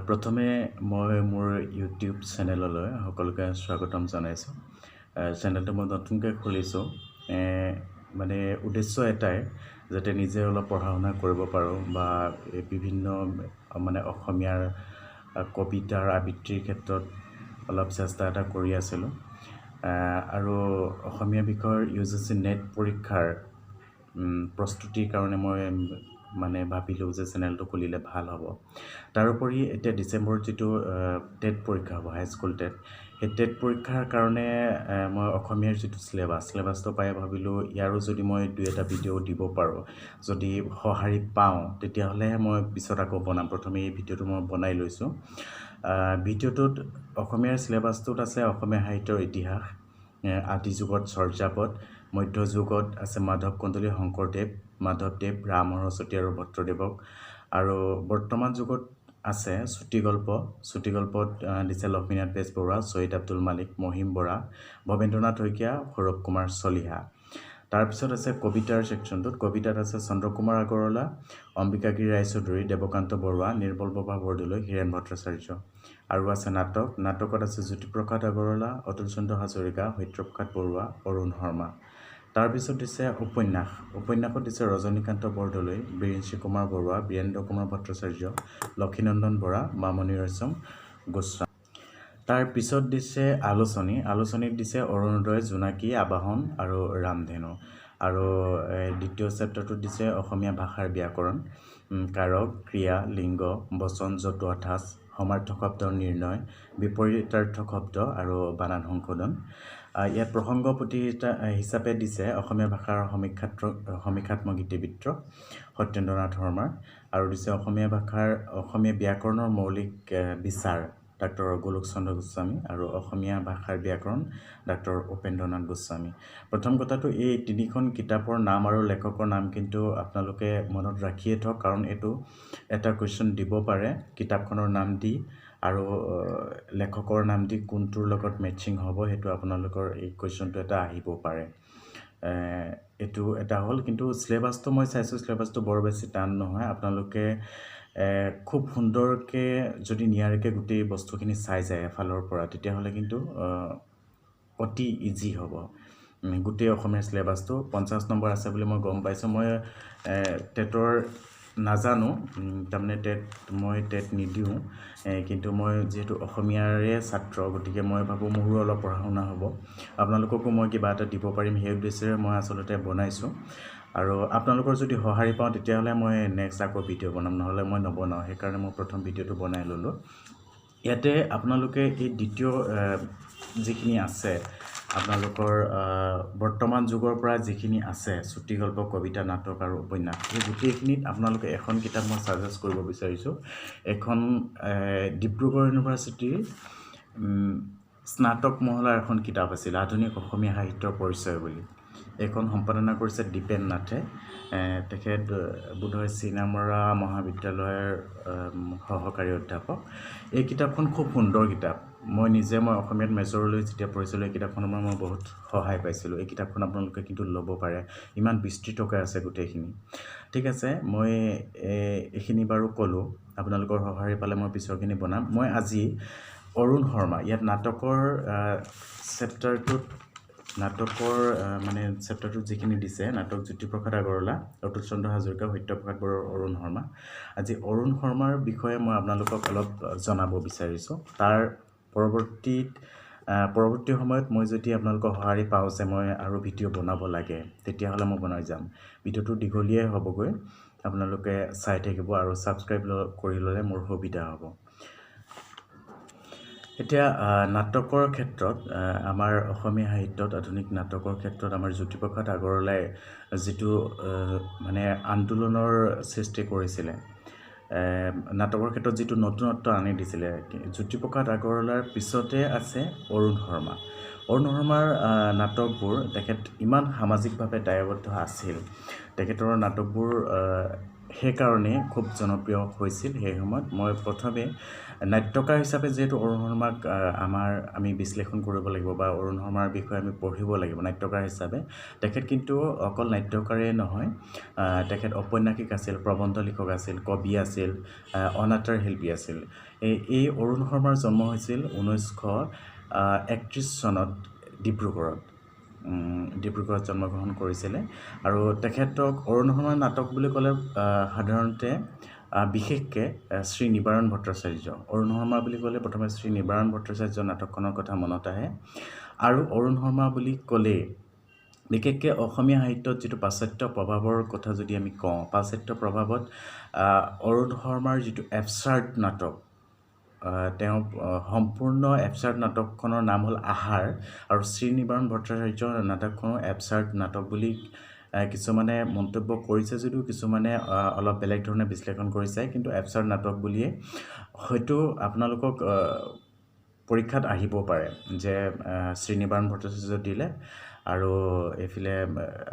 প্ৰথমে মই মোৰ ইউটিউব চেনেললৈ সকলোকে স্বাগতম জনাইছোঁ। চেনেলটো মই নতুনকৈ খুলিছোঁ, মানে উদ্দেশ্য এটাই যাতে নিজে অলপ পঢ়া শুনা কৰিব পাৰোঁ বা বিভিন্ন মানে অসমীয়াৰ কবিতাৰ আবৃত্তিৰ ক্ষেত্ৰত অলপ চেষ্টা এটা কৰি আছিলোঁ। আৰু অসমীয়া বিষয়ৰ UGC নেট পৰীক্ষাৰ প্ৰস্তুতিৰ কাৰণে মই মানে ভাবিলোঁ যে চেনেলটো খুলিলে ভাল হ'ব। তাৰোপৰি এতিয়া ডিচেম্বৰত যিটো টেট পৰীক্ষা হ'ব, হাইস্কুল টেট, সেই টেট পৰীক্ষাৰ কাৰণে মই অসমীয়াৰ যিটো চিলেবাছটো পাই ভাবিলোঁ ইয়াৰো যদি মই 2-এটা ভিডিঅ' দিব পাৰোঁ, যদি সঁহাৰি পাওঁ, তেতিয়াহ'লেহে মই পিছত আকৌ বনাম। প্ৰথমে এই ভিডিঅ'টো মই বনাই লৈছোঁ। ভিডিঅ'টোত অসমীয়াৰ চিলেবাছটোত আছে অসমীয়া সাহিত্যৰ ইতিহাস, আদি যুগত চৰ্যাপদ, মধ্যযুগত আছে মাধৱ কন্দলী, শংকৰদেৱ, মাধৱদেৱ, ৰাম সৰস্বতী আৰু ভট্টদেৱক, আৰু বৰ্তমান যুগত আছে চুটিগল্পত দিছে লক্ষ্মীনাথ বেজবৰুৱা, ছহিদ আব্দুল মালিক, মহিম বৰা, ভৱেন্দ্ৰনাথ শইকীয়া, সৌৰভ কুমাৰ চলিহা। তাৰপিছত আছে কবিতাৰ ছেকশ্যনটোত। কবিতাত আছে চন্দ্ৰকুমাৰ আগৰৱালা, অম্বিকাগিৰি ৰায়চৌধুৰী, দেৱকান্ত বৰুৱা, নিৰ্মল প্ৰভা বৰদলৈ, হীৰেণ ভট্টাচাৰ্য। আৰু আছে নাটকত আছে জ্যোতিপ্ৰসাদ আগৰৱালা, অতুল চন্দ্ৰ হাজৰিকা, সত্যপ্ৰসাদ বৰুৱা, অৰুণ শৰ্মা। তাৰপিছত দিছে উপন্যাসত দিছে ৰজনীকান্ত বৰদলৈ, বিৰিঞ্চি কুমাৰ বৰুৱা, বীৰেন্দ্ৰ কুমাৰ ভট্টাচাৰ্য, লক্ষীনন্দন বৰা, মামণি ৰয়ছম গোস্বামী। তাৰপিছত দিছে আলোচনীত দিছে অৰুণোদয়, জোনাকী, আবাহন আৰু ৰামধেনু। আৰু দ্বিতীয় চেপ্টাৰটোত দিছে অসমীয়া ভাষাৰ ব্যাকৰণ, কাৰক, ক্ৰিয়া, লিংগ, বচন, জতুৱা ঠাঁচ, সমাৰ্থক শব্দৰ নিৰ্ণয়, বিপৰীতাৰ্থ শব্দ আৰু বানান সংশোধন। ইয়াত প্ৰসংগপুথি হিচাপে দিছে অসমীয়া ভাষাৰ সমীক্ষাত্মক ইতিবৃত্ত সত্যেন্দ্ৰনাথ শৰ্মাৰ, আৰু দিছে অসমীয়া ব্যাকৰণৰ মৌলিক বিচাৰ ডাক্তৰ গোলোক চন্দ্ৰ গোস্বামী, আৰু অসমীয়া ভাষাৰ ব্যাকৰণ ডাক্তৰ উপেন্দ্ৰনাথ গোস্বামী। প্ৰথম কথাটো, এই 3খন কিতাপৰ নাম আৰু লেখকৰ নাম কিন্তু আপোনালোকে মনত ৰাখিয়ে থওক, কাৰণ এইটো এটা কুৱেশ্যন দিব পাৰে কিতাপখনৰ নাম দি আৰু লেখকৰ নাম দি কোনটোৰ লগত মেটচিং হ'ব, সেইটো আপোনালোকৰ এই কুৱেশ্যনটো এটা আহিব পাৰে। এইটো এটা হ'ল। কিন্তু চিলেবাছটো মই চাইছোঁ, চিলেবাছটো বৰ বেছি টান নহয়। আপোনালোকে খুব সুন্দৰকৈ যদি নিয়াৰিকৈ গোটেই বস্তুখিনি চাই যায় এফালৰ পৰা, তেতিয়াহ'লে কিন্তু অতি ইজি হ'ব। গোটেই অসমীয়া চিলেবাছটো 50 নম্বৰ আছে বুলি মই গম পাইছোঁ। মই টেটৰ নাজানো, তাৰমানে মই টেট নিদিওঁ, কিন্তু মই যিহেতু অসমীয়াৰে ছাত্ৰ, গতিকে মই ভাবোঁ মোৰো অলপ পঢ়া শুনা হ'ব, আপোনালোককো মই কিবা এটা দিব পাৰিম, সেই উদ্দেশ্যেৰে মই আচলতে বনাইছোঁ। আৰু আপোনালোকৰ যদি সঁহাৰি পাওঁ, তেতিয়াহ'লে মই নেক্সট আকৌ ভিডিঅ' বনাম, নহ'লে মই নবনাওঁ। সেইকাৰণে মই প্ৰথম ভিডিঅ'টো বনাই ল'লোঁ। ইয়াতে আপোনালোকে এই দ্বিতীয় যিখিনি আছে আপোনালোকৰ বৰ্তমান যুগৰ পৰা যিখিনি আছে চুটিগল্প, কবিতা, নাটক আৰু উপন্যাস, এই গোটেইখিনিত আপোনালোকে এখন কিতাপ মই ছাজেষ্ট কৰিব বিচাৰিছোঁ। এখন ডিব্ৰুগড় ইউনিভাৰ্চিটিৰ স্নাতক মহলাৰ এখন কিতাপ আছিল, আধুনিক অসমীয়া সাহিত্যৰ পৰিচয় বুলি। এইখন সম্পাদনা কৰিছে দীপেন নাথে। তেখেত বোধহয় চিনামৰা মহাবিদ্যালয়ৰ সহকাৰী অধ্যাপক। এই কিতাপখন খুব সুন্দৰ কিতাপ। মই অসমীয়াত মেজৰলৈ যেতিয়া পঢ়িছিলোঁ, এই কিতাপখনৰ পৰা মই বহুত সহায় পাইছিলোঁ। এই কিতাপখন আপোনালোকে কিন্তু ল'ব পাৰে, ইমান বিস্তৃতকৈ আছে গোটেইখিনি। ঠিক আছে, মই এইখিনি বাৰু ক'লোঁ। আপোনালোকৰ সঁহাৰি পালে মই পিছৰখিনি বনাম। মই আজি অৰুণ শৰ্মা, ইয়াত নাটকৰ চেপ্টাৰটোত যিখিনি দিছে, নাটক জ্যোতিপ্ৰসাদ আগৰৱালা, অতুল চন্দ্ৰ হাজৰিকা, সত্যপ্ৰসাদ বৰুৱা, অৰুণ শৰ্মা। আজি অৰুণ শৰ্মাৰ বিষয়ে মই আপোনালোকক অলপ জনাব বিচাৰিছোঁ। তাৰ পৰৱৰ্তী সময়ত মই যদি আপোনালোকৰ সঁহাৰি পাওঁ যে মই আৰু ভিডিঅ' বনাব লাগে, তেতিয়াহ'লে মই বনাই যাম। ভিডিঅ'টো দীঘলীয়াই হ'বগৈ, আপোনালোকে চাই থাকিব আৰু ছাবস্ক্ৰাইব কৰি ল'লে মোৰ সুবিধা হ'ব। এতিয়া নাটকৰ ক্ষেত্ৰত আমাৰ অসমীয়া সাহিত্যত আধুনিক নাটকৰ ক্ষেত্ৰত আমাৰ জ্যোতিপ্ৰসাদ আগৰৱালাই যিটো মানে আন্দোলনৰ সৃষ্টি কৰিছিলে, নাটকৰ ক্ষেত্ৰত যিটো নতুনত্ব আনি দিছিলে, জ্যোতিপ্ৰসাদ আগৰৱালাৰ পিছতে আছে অৰুণ শৰ্মা। অৰুণ শৰ্মাৰ নাটকবোৰ, তেখেত ইমান সামাজিকভাৱে দায়বদ্ধ আছিল। তেখেতৰ নাটকবোৰ সেইকাৰণে খুব জনপ্ৰিয় হৈছিল সেই সময়ত মই প্ৰথমে নাট্যকাৰ হিচাপে যিহেতু অৰুণ শৰ্মাক আমি বিশ্লেষণ কৰিব লাগিব বা অৰুণ শৰ্মাৰ বিষয়ে আমি পঢ়িব লাগিব নাট্যকাৰ হিচাপে তেখেত কিন্তু অকল নাট্যকাৰেই নহয় তেখেত ঔপন্যাসিক আছিল প্ৰবন্ধ লিখক আছিল কবি আছিল অনাটাৰ শিল্পী আছিল এই অৰুণ শৰ্মাৰ জন্ম হৈছিল 1931 চনত ডিব্ৰুগড়ত জন্মগ্ৰহণ কৰিছিলে আৰু তেখেতক অৰুণ শৰ্মাৰ নাটক বুলি ক'লে সাধাৰণতে বিশেষকৈ শ্ৰী নিবাৰণ ভট্টাচাৰ্য অৰুণ শৰ্মা বুলি ক'লে প্ৰথমে শ্ৰী নিবাৰণ ভট্টাচাৰ্য নাটকখনৰ কথা মনত আহে আৰু অৰুণ শৰ্মা বুলি ক'লে বিশেষকৈ অসমীয়া সাহিত্যত যিটো পাশ্চাত্য প্ৰভাৱৰ কথা যদি আমি কওঁ পাশ্চাত্য প্ৰভাৱত অৰুণ শৰ্মাৰ যিটো এফচাৰ্ড নাটক তেওঁ সম্পূৰ্ণ এফচাৰ্ড নাটকখনৰ নাম হ'ল আহাৰ আৰু শ্ৰী নিবাৰণ ভট্টাচাৰ্যৰ নাটকখনো এফচাৰ্ড নাটক বুলি কিছুমানে মন্তব্য কৰিছে যদিও কিছুমানে অলপ বেলেগ ধৰণে বিশ্লেষণ কৰিছে কিন্তু এফচাৰ্ড নাটক বুলিয়ে হয়তো আপোনালোকক পৰীক্ষাত আহিব পাৰে যে শ্ৰী নিবাৰণ ভট্টাচাৰ্য দিলে আৰু এইফালে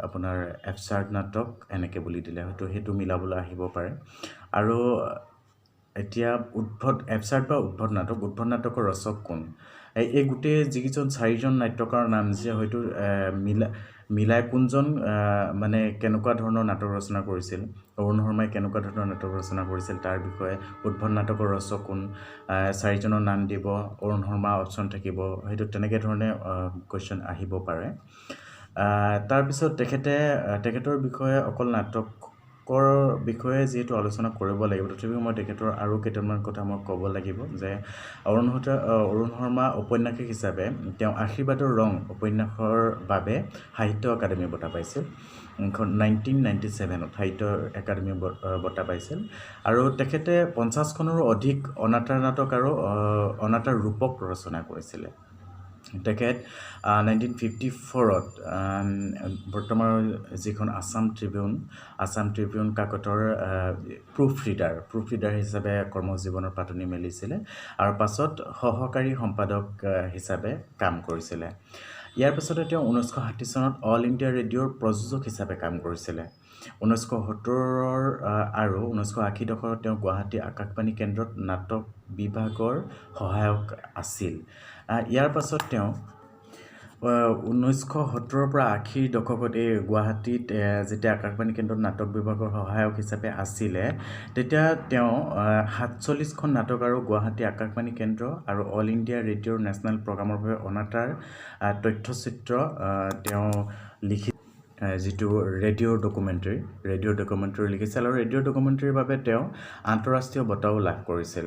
আপোনাৰ এফচাৰ্ড নাটক এনেকৈ বুলি দিলে হয়তো সেইটো মিলাবলৈ আহিব পাৰে আৰু এতিয়া এফচাৰ্ড বা উদ্ভট নাটকৰ ৰচক কোন এই গোটেই যিকেইজন চাৰিজন নাট্যকাৰৰ নাম যে হয়তো মিলাই কোনজন মানে কেনেকুৱা ধৰণৰ নাটক ৰচনা কৰিছিল অৰুণ শৰ্মাই কেনেকুৱা ধৰণৰ নাটক ৰচনা কৰিছিল তাৰ বিষয়ে উদ্ভট নাটকৰ ৰচক কোন চাৰিজনৰ নাম দিব অৰুণ শৰ্মা অপশ্যন থাকিব হয়তো তেনেকৈ ধৰণে কুৱেশ্যন আহিব পাৰে তাৰপিছত তেখেতৰ বিষয়ে অকল নাটকৰ বিষয়ে যিহেতু আলোচনা কৰিব লাগিব তথাপিও মই তেখেতৰ আৰু কেইটামান কথা মই ক'ব লাগিব যে অৰুণ শৰ্মা ঔপন্যাসিক হিচাপে তেওঁ আশীৰ্বাদৰ ৰং উপন্যাসৰ বাবে সাহিত্য একাডেমী বঁটা পাইছিল 1997 সাহিত্য একাডেমী বঁটা পাইছিল আৰু তেখেতে 50খনৰো অধিক অনাটাৰ নাটক আৰু অনাটাৰ ৰূপক ৰচনা কৰিছিলে তেখেত 1954ত বৰ্তমান যিখন আছাম ট্ৰিবিউন কাকতৰ প্ৰুফ ৰিডাৰ হিচাপে কৰ্মজীৱনৰ পাতনি মেলিছিলে আৰু পাছত সহকাৰী সম্পাদক হিচাপে কাম কৰিছিলে ইয়াৰ পাছতে তেওঁ 1960 চনত অল ইণ্ডিয়া ৰেডিঅ'ৰ প্ৰযোজক হিচাপে কাম কৰিছিলে 1970 আৰু 1980 দশকত তেওঁ গুৱাহাটী আকাশবাণী কেন্দ্ৰত নাটক বিভাগৰ সহায়ক আছিল ইয়াৰ পাছত তেওঁ 1970 পৰা 80 দশকত এই গুৱাহাটীত যেতিয়া আকাশবাণী কেন্দ্ৰত নাটক বিভাগৰ সহায়ক হিচাপে আছিলে তেতিয়া তেওঁ 47খন নাটক আৰু গুৱাহাটী আকাশবাণী কেন্দ্ৰ আৰু অল ইণ্ডিয়া ৰেডিঅ'ৰ নেশ্যনেল প্ৰগ্ৰামৰ বাবে অনাটাৰ তথ্যচিত্ৰ তেওঁ লিখি যিটো ৰেডিঅ' ডকুমেণ্টাৰী লিখিছিল আৰু ৰেডিঅ' ডকুমেণ্টাৰীৰ বাবে তেওঁ আন্তঃৰাষ্ট্ৰীয় বঁটাও লাভ কৰিছিল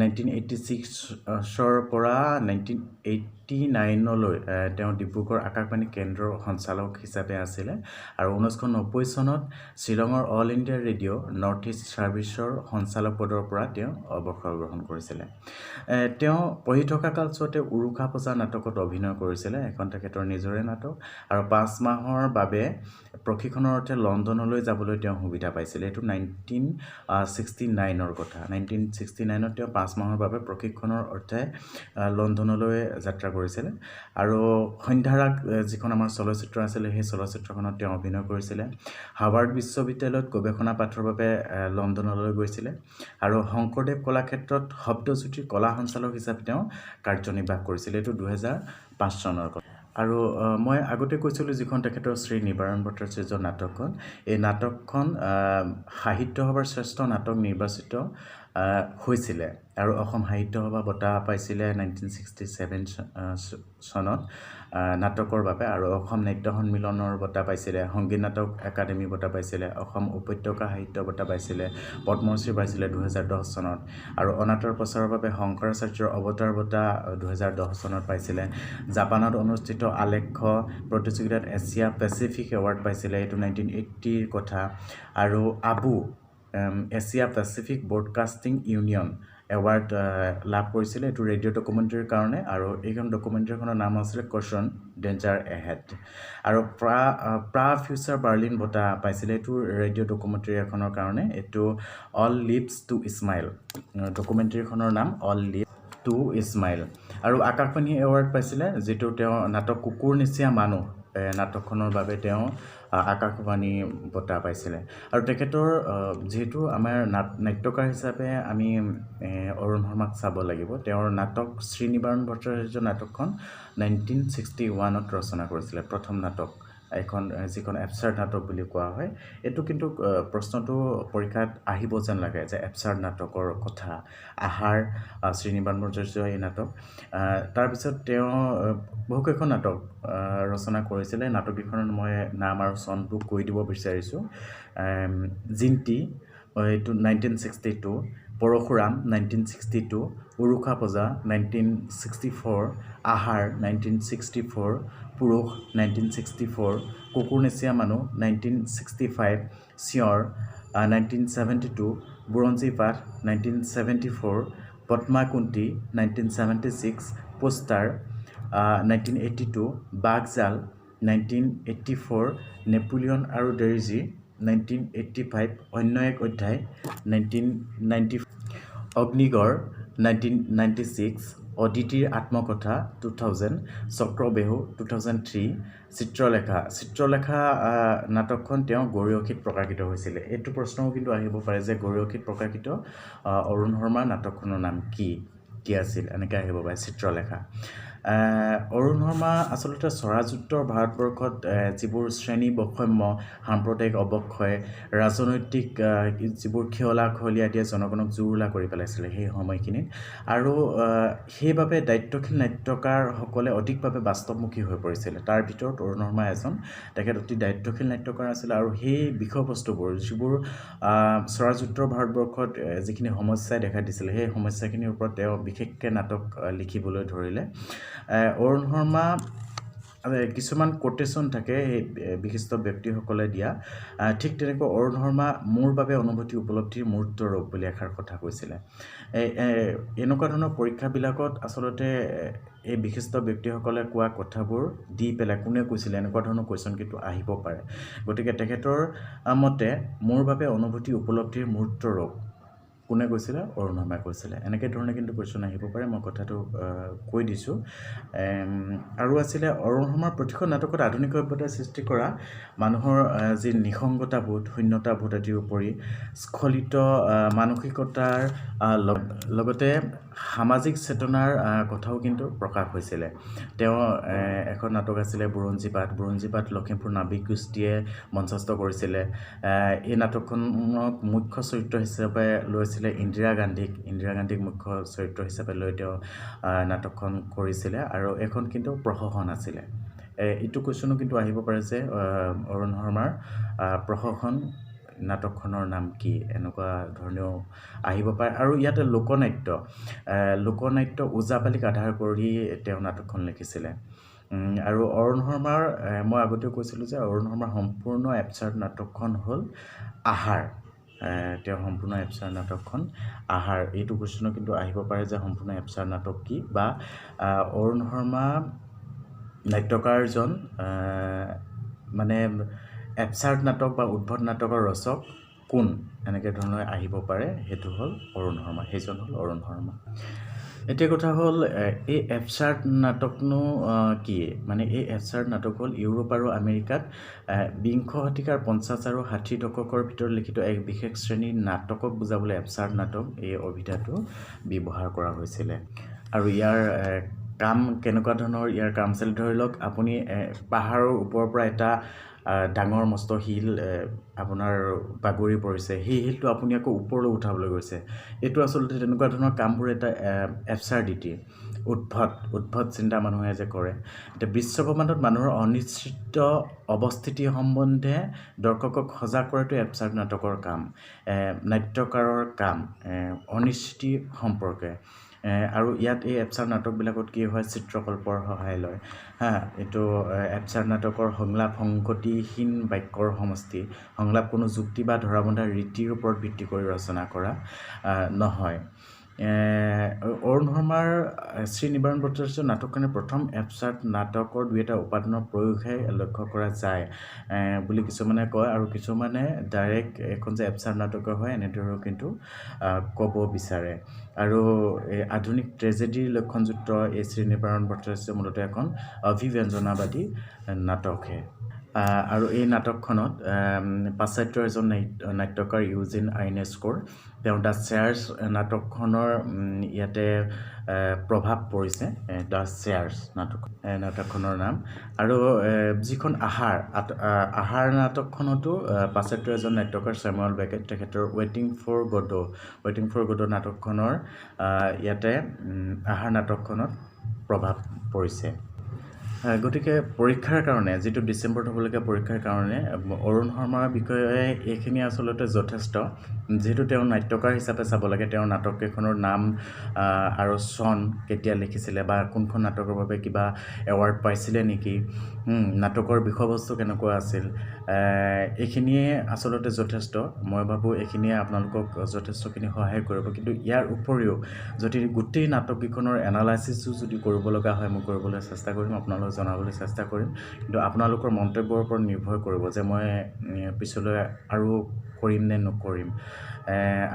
1986ৰ পৰা 1989লৈ তেওঁ ডিব্ৰুগড় আকাশবাণী কেন্দ্ৰৰ সঞ্চালক হিচাপে আছিলে আৰু 1990 চনত শ্বিলঙৰ all India radio' north east ছাৰ্ভিচৰ সঞ্চালক পদৰ পৰা তেওঁ অৱসৰ গ্ৰহণ কৰিছিলে তেওঁ পঢ়ি থকা কালছোৱাতে উৰুকা পূজা নাটকত অভিনয় কৰিছিলে এখন তেখেতৰ নিজৰে নাটক আৰু 5 মাহৰ বাবে প্ৰশিক্ষণৰ অৰ্থে লণ্ডনলৈ যাবলৈ তেওঁ সুবিধা পাইছিল এইটো 1969ৰ কথা 1969ত তেওঁ 5 মাহৰ বাবে প্ৰশিক্ষণৰ অৰ্থে লণ্ডনলৈ যাত্ৰা কৰিছিলে আৰু সন্ধ্যাৰাগ যিখন আমাৰ চলচ্চিত্ৰ আছিলে সেই চলচ্চিত্ৰখনত তেওঁ অভিনয় কৰিছিলে হাৰ্ভাৰ্ড বিশ্ববিদ্যালয়ত গৱেষণা পাঠৰ বাবে লণ্ডনলৈ গৈছিলে আৰু শংকৰদেৱ কলাক্ষেত্ৰত শব্দজ্যোতিৰ কলা সঞ্চালক হিচাপে তেওঁ কাৰ্যনিৰ্বাহ কৰিছিলে এইটো 2005 চনৰ কথা আৰু মই আগতে কৈছিলোঁ যিখন তেখেতৰ শ্ৰী নিবাৰণ ভট্টাচাৰ্যৰ নাটকখন এই নাটকখন সাহিত্য সভাৰ শ্ৰেষ্ঠ নাটক নিৰ্বাচিত হৈছিলে আৰু অসম সাহিত্য সভা বঁটা পাইছিলে 1967 চনত নাটকৰ বাবে আৰু অসম নাট্য সন্মিলনৰ বঁটা পাইছিলে সংগীত নাটক একাডেমী বঁটা পাইছিলে অসম উপত্যকা সাহিত্য বঁটা পাইছিলে পদ্মশ্ৰী পাইছিলে 2010 চনত আৰু অনাটাৰ প্ৰচাৰৰ বাবে শংকৰাচাৰ্যৰ অৱতাৰ বঁটা 2010 চনত পাইছিলে জাপানত অনুষ্ঠিত আলেখ্য প্ৰতিযোগিতাত এছিয়া পেচিফিক এৱাৰ্ড পাইছিলে এইটো 1980ৰ কথা আৰু ABU Asia Pacific Broadcasting Union award লাভ কৰিছিলে এইটো ৰেডিঅ' ডকুমেণ্টাৰীৰ কাৰণে আৰু এইখন ডকুমেণ্টাৰীখনৰ নাম আছিলে কশ্যন ডেঞ্জাৰ এহেড আৰু ফিউচাৰ বাৰ্লিন বঁটা পাইছিলে এইটো ৰেডিঅ' ডকুমেণ্টাৰী এখনৰ কাৰণে এইটো অল লিভছ টু স্মাইল ডকুমেণ্টাৰীখনৰ নাম অল লিভছ টু স্মাইল আৰু আকাশবাণী এৱাৰ্ড পাইছিলে যিটো তেওঁ নাটক কুকুৰ নিচিনা মানুহ নাটকখনৰ বাবে তেওঁ আকাশবাণী বঁটা পাইছিলে আৰু তেখেতৰ যেহেতু আমাৰ নাট্যকাৰ হিচাপে আমি অৰুণ শৰ্মাক চাব লাগিব তেওঁৰ নাটক শ্ৰীনিবাৰণ ভট্টাচাৰ্য নাটকখন 1961ত ৰচনা কৰিছিলে প্ৰথম নাটক এখন যিখন এবচাৰ্ড নাটক বুলি কোৱা হয় এইটো কিন্তু প্ৰশ্নটো পৰীক্ষাত আহিব যেন লাগে যে এবচাৰ্ড নাটকৰ কথা আহাৰ শ্ৰীনিবাৰণ ভট্টাচাৰ্য এই নাটক তাৰপিছত তেওঁ বহুকেইখন নাটক ৰচনা কৰিছিলে নাটককেইখনৰ মই নাম আৰু চনটো কৈ দিব বিচাৰিছোঁ জিন্তি এইটো 1962 পৰশুৰাম 1962 উৰুষা পূজা 1964 আহাৰ 1964 পুৰুষ 1964 কুকুৰনেচীয়া মানুহ 1965 চিঞৰ 1972 বুৰঞ্জী পাঠ 1974 পদ্মাকুন্তি 1976 পোষ্টাৰ 1982 বাঘজাল 1984 নেপোলিয়ন আৰু ডেৰিজি 1985 অন্য এক অধ্যায় 1990 অগ্নিগড় 1996 অদিতিৰ আত্মকথা 2000 চক্ৰবেহু 2003 চিত্ৰলেখা নাটকখন তেওঁ গৰিয়সীত প্ৰকাশিত হৈছিলে এইটো প্ৰশ্নও কিন্তু আহিব পাৰে যে গৰিয়সীত প্ৰকাশিত অৰুণ শৰ্মাৰ নাটকখনৰ নাম কি আছিল এনেকৈ আহিব পাৰে চিত্ৰলেখা অৰুণ শৰ্মা আচলতে স্বৰাজোত্তৰ ভাৰতবৰ্ষত যিবোৰ শ্ৰেণী বৈষম্য সাম্প্ৰদায়িক অৱক্ষয় ৰাজনৈতিক যিবোৰ খেয়লা খলীয়া দিয়ে জনগণক জুৰুলা কৰি পেলাইছিলে সেই সময়খিনিত আৰু সেইবাবে দায়িত্বশীল নাট্যকাৰসকলে অধিকভাৱে বাস্তৱমুখী হৈ পৰিছিলে তাৰ ভিতৰত অৰুণ শৰ্মা এজন তেখেত অতি দায়িত্বশীল নাট্যকাৰ আছিলে আৰু সেই বিষয়বস্তুবোৰ যিবোৰ স্বৰাজোত্তৰ ভাৰতবৰ্ষত যিখিনি সমস্যাই দেখা দিছিলে সেই সমস্যাখিনিৰ ওপৰত তেওঁ বিশেষকৈ নাটক লিখিবলৈ ধৰিলে অৰুণ শৰ্মা কিছুমান কোটেশ্যন থাকে সেই বিশিষ্ট ব্যক্তিসকলে দিয়া ঠিক তেনেকৈ অৰুণ শৰ্মা মোৰ বাবে অনুভূতি উপলব্ধিৰ মূৰ্ত ৰূপ বুলি এষাৰ কথা কৈছিলে এনেকুৱা ধৰণৰ পৰীক্ষাবিলাকত আচলতে এই বিশিষ্ট ব্যক্তিসকলে কোৱা কথাবোৰ দি পেলাই কোনে কৈছিলে এনেকুৱা ধৰণৰ কুৱেশ্যন কিন্তু আহিব পাৰে গতিকে তেখেতৰ মতে মোৰ বাবে অনুভূতি উপলব্ধিৰ মূৰ্ত ৰূপ কোনে কৈছিলে অৰুণ শৰ্মাই কৈছিলে এনেকৈ ধৰণে কিন্তু কুৱেশ্যন আহিব পাৰে মই কথাটো কৈ দিছোঁ আৰু আছিলে অৰুণ শৰ্মাৰ প্ৰতিখন নাটকত আধুনিক সভ্যতাৰ সৃষ্টি কৰা মানুহৰ যি নিসংগতাবোধ শূন্যতাবোধ আদিৰ উপৰি স্খলিত মানসিকতাৰ লগতে সামাজিক চেতনাৰ কথাও কিন্তু প্ৰকাশ হৈছিলে তেওঁ এখন নাটক আছিলে বুৰঞ্জী পাঠ লখিমপুৰ নাবিক গোষ্ঠীয়ে মঞ্চস্থ কৰিছিলে এই নাটকখনক মুখ্য চৰিত্ৰ হিচাপে লৈছিলে ইন্দিৰা গান্ধীক মুখ্য চৰিত্ৰ হিচাপে লৈ তেওঁ নাটকখন কৰিছিলে আৰু এখন কিন্তু প্ৰহসন আছিলে এইটো কুৱেশ্যনো কিন্তু আহিব পাৰে যে অৰুণ শৰ্মাৰ প্ৰহসন নাটকখনৰ নাম কি এনেকুৱা ধৰণেও আহিব পাৰে আৰু ইয়াতে লোকনাট্য ওজাপালিক আধাৰ কৰি তেওঁ নাটকখন লিখিছিলে আৰু অৰুণ শৰ্মাৰ মই আগতেও কৈছিলোঁ যে অৰুণ শৰ্মাৰ সম্পূৰ্ণ এবচাৰ্ড নাটকখন হ'ল আহাৰ তেওঁৰ সম্পূৰ্ণ এবচাৰ্ড নাটকখন আহাৰ এইটো কুৱেশ্যনো কিন্তু আহিব পাৰে যে সম্পূৰ্ণ এবচাৰ্ড নাটক কি বা অৰুণ শৰ্মা নাট্যকাৰজন মানে এবচাৰ্ড নাটক বা উদ্ভট নাটকৰ ৰচক কোন এনেকৈ ধৰণৰ আহিব পাৰে সেইটো হ'ল অৰুণ শৰ্মা সেইজন হ'ল অৰুণ শৰ্মা এতিয়া কথা হ'ল এই এবচাৰ্ড নাটকনো কি মানে এই এবচাৰ্ড নাটক হ'ল ইউৰোপ আৰু আমেৰিকাত বিংশ শতিকাৰ 50 আৰু 60 দশকৰ ভিতৰত লিখিত এক বিশেষ শ্ৰেণীৰ নাটকক বুজাবলৈ এবচাৰ্ড নাটক এই অভিধাটো ব্যৱহাৰ কৰা হৈছিলে আৰু ইয়াৰ কাম কেনেকুৱা ধৰণৰ ইয়াৰ কাম আছিল ধৰি লওক আপুনি পাহাৰৰ ওপৰৰ পৰা এটা ডাঙৰ মস্ত শিল আপোনাৰ বাগৰি পৰিছে সেই শিলটো আপুনি আকৌ ওপৰলৈ উঠাবলৈ গৈছে এইটো আচলতে তেনেকুৱা ধৰণৰ কামবোৰ এটা এবচাৰ্ডিটি উদ্ভট চিন্তা মানুহে যে কৰে এতিয়া বিশ্বব্ৰহ্মাণ্ডত মানুহৰ অনিশ্চিত অৱস্থিতি সম্বন্ধে দৰ্শকক সজাগ কৰাটো এবচাৰ্ড নাটকৰ কাম নাট্যকাৰৰ কাম অনিশ্চিতি সম্পৰ্কে আৰু ইয়াত এই এবচাৰ্ড নাটকবিলাকত কি হয় চিত্ৰকল্পৰ সহায় লয় এইটো এবচাৰ্ড নাটকৰ সংলাপ সংগতিহীন বাক্যৰ সমষ্টি সংলাপ কোনো যুক্তি বা ধৰাবন্ধা ৰীতিৰ ওপৰত ভিত্তি কৰি ৰচনা কৰা নহয় অৰুণ শৰ্মাৰ শ্ৰীনিবাৰণ ভট্টাচাৰ্য নাটকখনে প্ৰথম এবচাৰ্ড নাটকৰ দুই এটা উপাদানৰ প্ৰয়োগহে লক্ষ্য কৰা যায় বুলি কিছুমানে কয় আৰু কিছুমানে ডাইৰেক্ট এখন যে এবচাৰ্ড নাটকৰ হয় এনেদৰেও কিন্তু ক'ব বিচাৰে আৰু এই আধুনিক ট্ৰেজেডিৰ লক্ষণযুক্ত এই শ্ৰীনিবাৰণ ভট্টাচাৰ্য মূলতঃ এখন অভিব্যঞ্জনাবাদী নাটকহে আৰু এই নাটকখনত পাশ্চাত্যৰ এজন নাট্যকাৰ ইউজিন আইনেস্কোৰ তেওঁ দ্য চেয়াৰ্ছ নাটকখনৰ ইয়াতে প্ৰভাৱ পৰিছে দ্য চেয়াৰ্ছ নাটকখনৰ নাম আৰু যিখন আহাৰ নাটকখনতো পাশ্চাত্যৰ এজন নাট্যকাৰ ছেমুৱেল বেকেট তেখেতৰ ৱেইটিং ফৰ গডো নাটকখনৰ ইয়াতে আহাৰ নাটকখনত প্ৰভাৱ পৰিছে গতিকে পৰীক্ষাৰ কাৰণে যিটো ডিচেম্বৰত হ'বলগীয়া পৰীক্ষাৰ কাৰণে অৰুণ শৰ্মাৰ বিষয়ে এইখিনি আচলতে যথেষ্ট যিহেতু তেওঁ নাট্যকাৰ হিচাপে চাব লাগে তেওঁৰ নাটককেইখনৰ নাম আৰু চন কেতিয়া লিখিছিলে বা কোনখন নাটকৰ বাবে কিবা এৱাৰ্ড পাইছিলে নেকি নাটকৰ বিষয়বস্তু কেনেকুৱা আছিল এইখিনিয়ে আচলতে যথেষ্ট মই ভাবোঁ এইখিনিয়ে আপোনালোকক যথেষ্টখিনি সহায় কৰিব কিন্তু ইয়াৰ উপৰিও যদি গোটেই নাটককেইখনৰ এনালাইচিছো যদি কৰিব লগা হয় মই কৰিবলৈ চেষ্টা কৰিম আপোনালোকক জনাবলৈ চেষ্টা কৰিম কিন্তু আপোনালোকৰ মন্তব্যৰ ওপৰত নিৰ্ভৰ কৰিব যে মই পিছলৈ আৰু কৰিম নে নকৰিম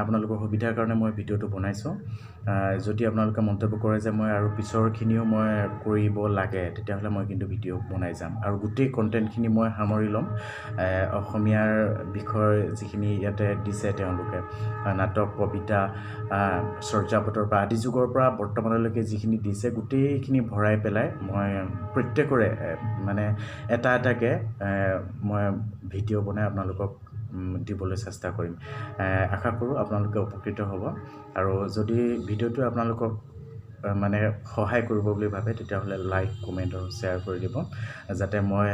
আপোনালোকৰ সুবিধাৰ কাৰণে মই ভিডিঅ'টো বনাইছোঁ যদি আপোনালোকে মন্তব্য কৰে যে মই আৰু পিছৰখিনিও মই কৰিব লাগে তেতিয়াহ'লে মই কিন্তু ভিডিঅ' বনাই যাম আৰু গোটেই কণ্টেণ্টখিনি মই সামৰি ল'ম অসমীয়াৰ বিষয় যিখিনি ইয়াতে দিছে তেওঁলোকে নাটক কবিতা চৰ্যাপদৰ পৰা আদি যুগৰ পৰা বৰ্তমানলৈকে যিখিনি দিছে গোটেইখিনি ভৰাই পেলাই মই প্ৰত্যেকৰে মানে এটা এটাকৈ মই ভিডিঅ' বনাই আপোনালোকক দিবলৈ চেষ্টা কৰিম আশা কৰোঁ আপোনালোকে উপকৃত হ'ব আৰু যদি ভিডিঅ'টো আপোনালোকক মানে সহায় কৰিব বুলি ভাবে তেতিয়াহ'লে লাইক কমেণ্ট আৰু শ্বেয়াৰ কৰি দিব যাতে মই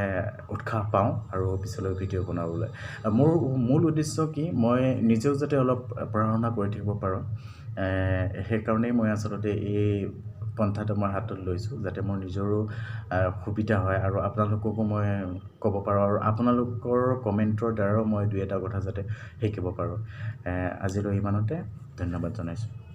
উৎসাহ পাওঁ আৰু পিছলৈ ভিডিঅ' বনাবলৈ মোৰ মূল উদ্দেশ্য কি মই নিজেও যাতে অলপ পঢ়া শুনা কৰি থাকিব পাৰোঁ সেইকাৰণেই মই আচলতে এই পন্থাটো মই হাতত লৈছোঁ যাতে মোৰ নিজৰো সুবিধা হয় আৰু আপোনালোককো মই ক'ব পাৰোঁ আৰু আপোনালোকৰ কমেণ্টৰ দ্বাৰাও মই দুই এটা কথা যাতে শিকিব পাৰোঁ আজিলৈ ইমানতে ধন্যবাদ জনাইছোঁ